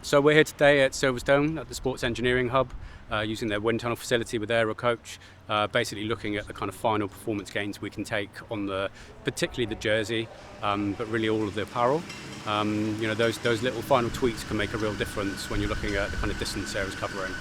So we're here today at Silverstone at the Sports Engineering Hub, using their wind tunnel facility with Aerocoach, basically looking at the kind of final performance gains we can take on particularly the jersey, but really all of the apparel. Those little final tweaks can make a real difference when you're looking at the kind of distance Sarah's covering.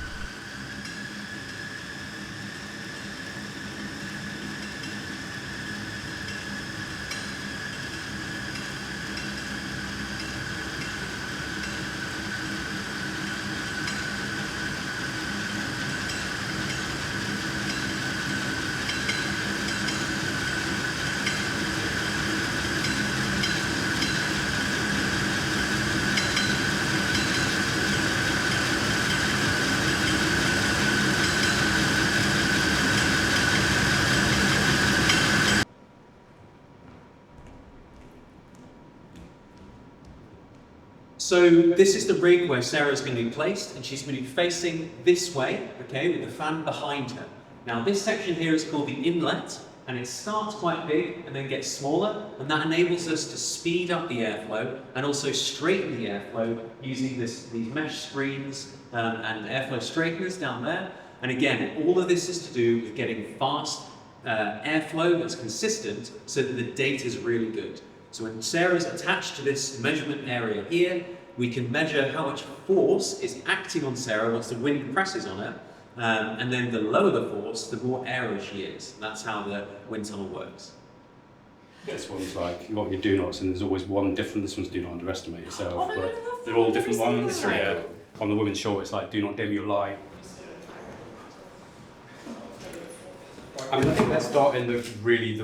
So this is the rig where Sarah's going to be placed, and she's going to be facing this way, okay, with the fan behind her. Now this section here is called the inlet, and it starts quite big and then gets smaller, and that enables us to speed up the airflow and also straighten the airflow using these mesh screens and airflow straighteners down there. And again, all of this is to do with getting fast airflow that's consistent so that the data is really good. So when Sarah's attached to this measurement area here, we can measure how much force is acting on Sarah once the wind presses on her, and then the lower the force, the more aero she is. That's how the wind tunnel works. This one's like, you've got your do nots, and there's always one different. This one's do not underestimate yourself. Oh, but they're all different ones. Yeah. On the women's short, it's like, do not dim your light. I think let's start in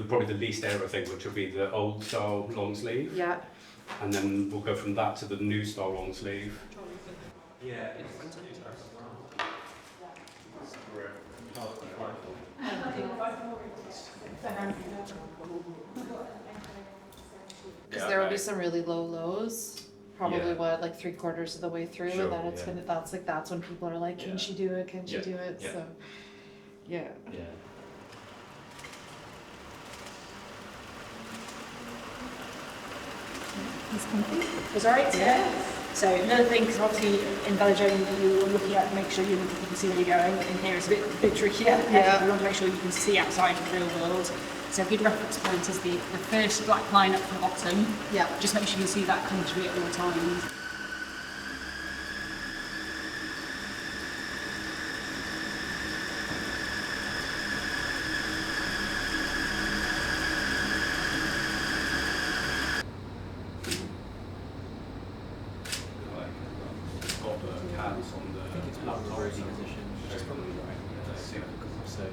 probably the least aero thing, which will be the old style long sleeve. Yeah. And then we'll go from that to the new style long sleeve. Yeah. Because there will be some really low lows, probably like 3/4 of the way through, Sure, and then that's when people are like, can she do it? Can she do it? Yeah. So, yeah. It's comfy. It's alright. Yeah. So another thing, because obviously in velodrome you're looking at make sure you can see where you're going. In here it's a bit trickier. Yeah. You want to make sure you can see outside of the real world. So a good reference point is the first black line up from the bottom. Yeah. Just make sure you see that comfortably at all times.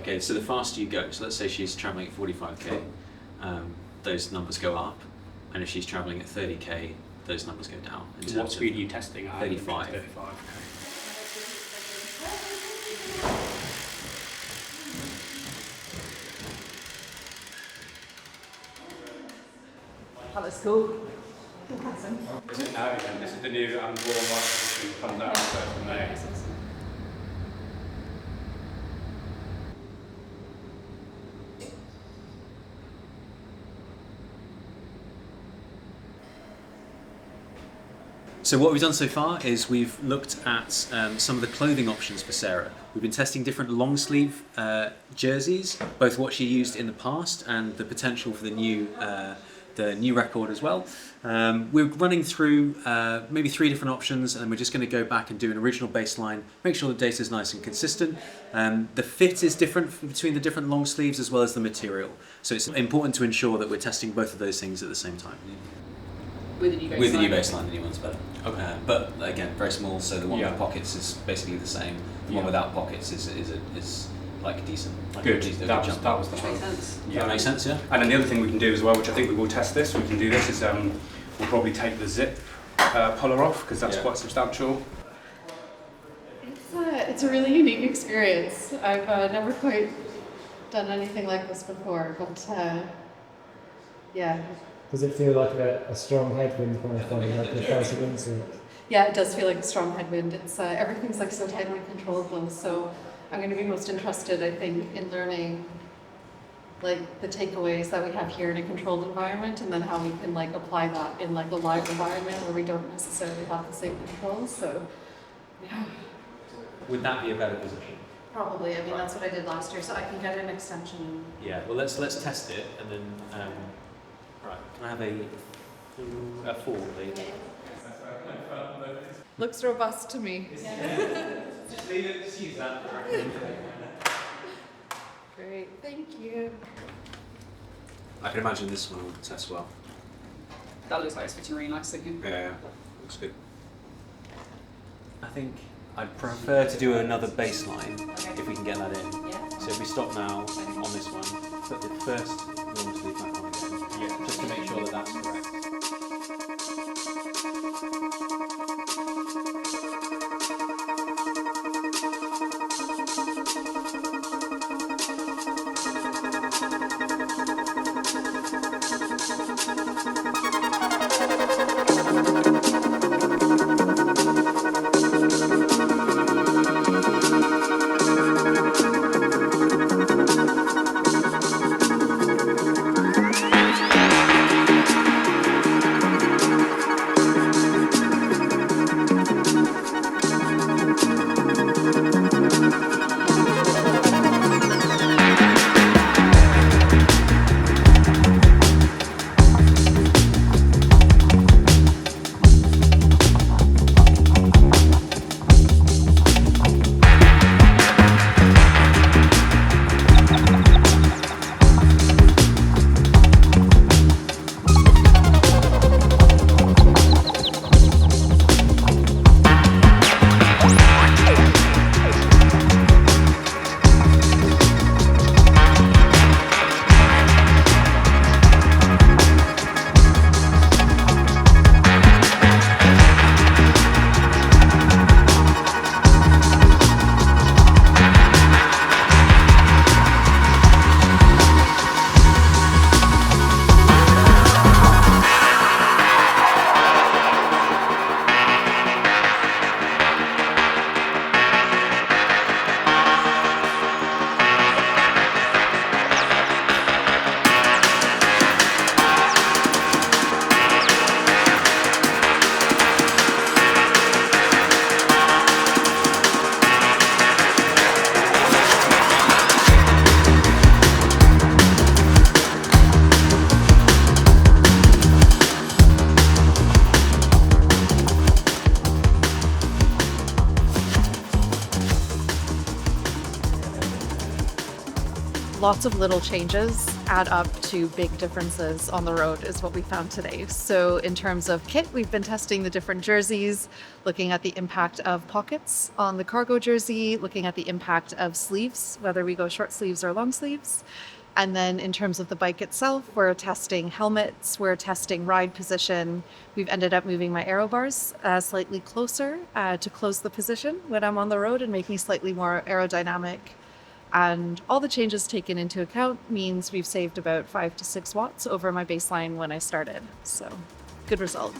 Okay, so the faster you go, so let's say she's travelling at 45k, those numbers go up, and if she's travelling at 30k, those numbers go down. What speed are you testing at? 35. 35, okay. That looks cool. Is it now again? This is the new warm light position that comes out on 1st of May. So what we've done so far is we've looked at some of the clothing options for Sarah. We've been testing different long sleeve jerseys, both what she used in the past and the potential for the new record as well. We're running through maybe 3 different options, and then we're just going to go back and do an original baseline, make sure the data is nice and consistent. The fit is different between the different long sleeves as well as the material. So it's important to ensure that we're testing both of those things at the same time. With the new baseline. With the new baseline, the new one's better. Okay. But again, very small, so the one with pockets is basically the same. The one without pockets is like decent. Like Good. That was the Which makes sense. Yeah. That makes sense, yeah. And then the other thing we can do as well, which I think we will test this, we can do this, is we'll probably take the zip puller off, because that's quite substantial. It's a really unique experience. I've never quite done anything like this before, but yeah. Does it feel like a strong headwind when you're finding like the face of winds? Yeah, it does feel like a strong headwind. It's everything's like so tightly controllable. So I'm going to be most interested, I think, in learning like the takeaways that we have here in a controlled environment, and then how we can like apply that in like a live environment where we don't necessarily have the same controls. So yeah, Would that be a better position? probably. I mean, that's what I did last year, so I can get an extension. Yeah. Well, let's test it, and then right. Can I have a 4, please? Looks robust to me. Just leave it. Just use that. Great, thank you. I can imagine this one will test well. That looks like it's fitting really nicely. Yeah, looks good. I think I'd prefer to do another baseline if we can get that in. Yeah. So if we stop now on this one, put the first long sleeve back on again. Yeah. Just to make sure that that's correct. Lots of little changes add up to big differences on the road is what we found today. So in terms of kit, we've been testing the different jerseys, looking at the impact of pockets on the cargo jersey, looking at the impact of sleeves, whether we go short sleeves or long sleeves. And then in terms of the bike itself, we're testing helmets, we're testing ride position. We've ended up moving my aero bars slightly closer to close the position when I'm on the road and make me slightly more aerodynamic. And all the changes taken into account means we've saved about 5 to 6 watts over my baseline when I started. So good result.